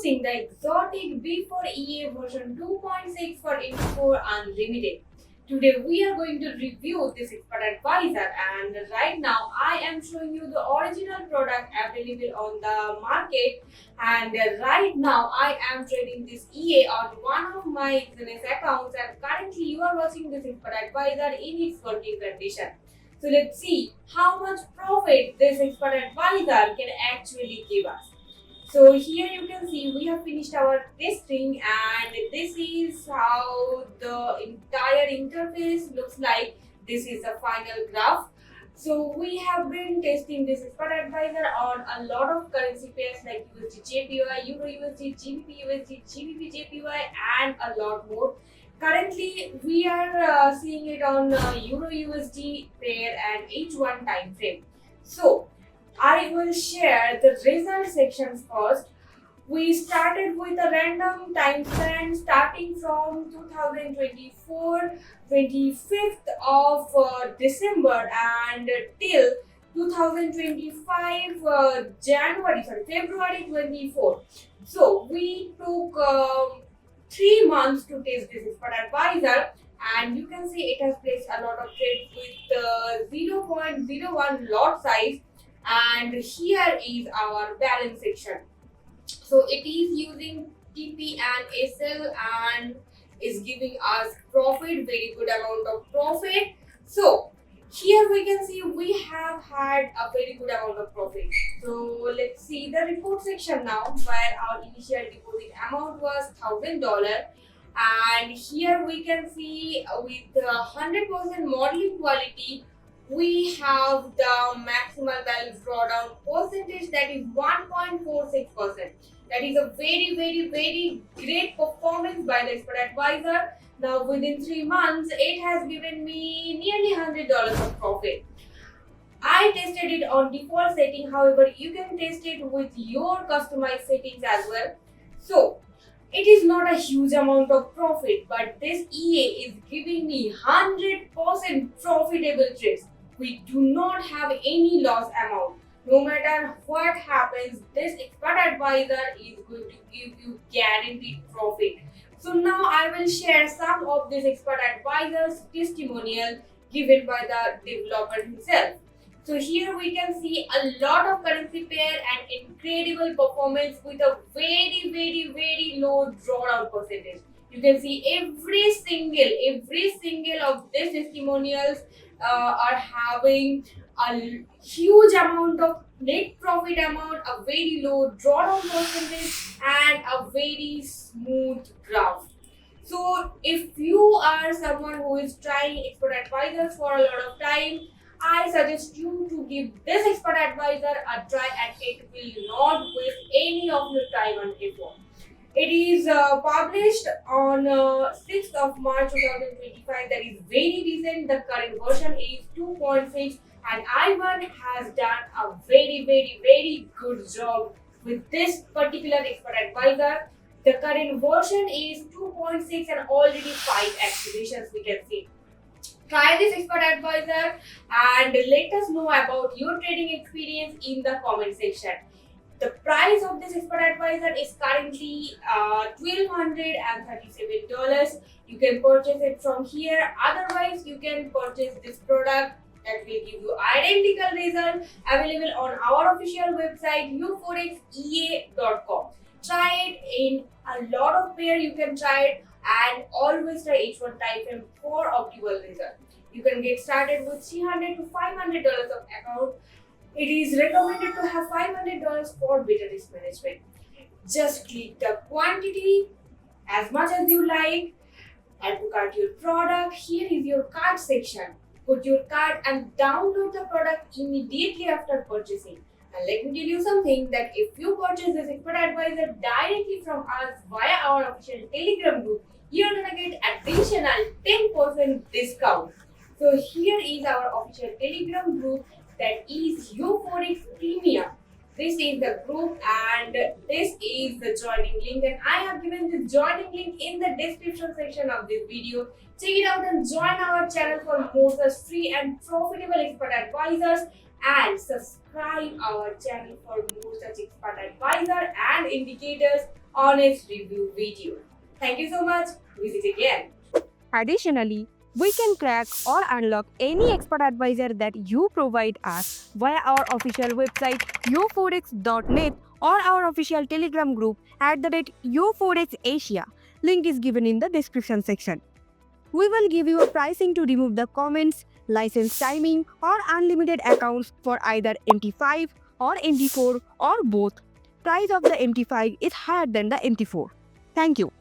introducing the exotic B4EA version 2.6 for Info Unlimited. Today we are going to review this expert advisor, and right now I am showing you the original product available on the market, and right now I am trading this EA on one of my business accounts, and currently you are watching this expert advisor in its working condition. So let's see how much profit this expert advisor can actually give us. So here you can see we have finished our testing, and this is how the entire interface looks like. This is the final graph. So we have been testing this expert advisor on a lot of currency pairs like USD JPY, Euro USD, GBP USD, GBP JPY, and a lot more. Currently, we are seeing it on Euro USD pair and H1 time frame. So I will share the result sections first. We started with a random time span starting from 2024, 25th of December and till 2025 February 24. So we took 3 months to test this expert advisor, and you can see it has placed a lot of trades with 0.01 lot size, and here is our balance section. So it is using TP and SL and is giving us profit, very good amount of profit. So here we can see we have had a very good amount of profit. So let's see the report section now, where our initial deposit amount was $1,000, and here we can see with 100% modeling quality we have the maximal balance drawdown percentage, that is 1.46%. That is a very great performance by the expert advisor. Now within 3 months it has given me nearly $100 of profit. I tested it on default setting, however you can test it with your customized settings as well. So it is not a huge amount of profit, but this EA is giving me 100% profitable trades. We do not have any loss amount. No matter what happens, this expert advisor is going to give you guaranteed profit. So now I will share some of this expert advisor's testimonial given by the developer himself. So here we can see a lot of currency pair and incredible performance with a very low drawdown percentage. You can see every single of these testimonials are having a huge amount of net profit amount, a very low drawdown percentage, and a very smooth graph. So if you are someone who is trying expert advisors for a lot of time, I suggest you to give this expert advisor a try, and it will not waste any of your time and effort. It is published on 6th of March 2025. That is very recent. The current version is 2.6, and Ivan has done a very good job with this particular expert advisor. The current version is 2.6 and already 5 activations we can see. Try this expert advisor and let us know about your trading experience in the comment section. The price of this expert advisor is currently $1,237. You can purchase it from here. Otherwise, you can purchase this product that will give you identical result available on our official website u4xea.com. Try it in a lot of pair. You can try it, and always try H1 type M for optimal result. You can get started with $300 to $500 of account. It is recommended to have $500 for better risk management. Just click the quantity as much as you like, add to cart your product. Here is your cart section. Put your cart and download the product immediately after purchasing. And let me tell you something, that if you purchase this expert advisor directly from us via our official Telegram group, you're gonna get additional 10% discount. So here is our official Telegram group, that is U4X Premium. This is the group and this is the joining link, and I have given the joining link in the description section of this video. Check it out and join our channel for more such free and profitable expert advisors, and subscribe our channel for more such expert advisor and indicators honest review video. Thank you so much. Visit again. Additionally, we can crack or unlock any expert advisor that you provide us via our official website yo4x.net or our official Telegram group @yo4xasia. Link is given in the description section. We will give you a pricing to remove the comments, license timing, or unlimited accounts for either MT5 or MT4 or both. Price of the MT5 is higher than the MT4. Thank you.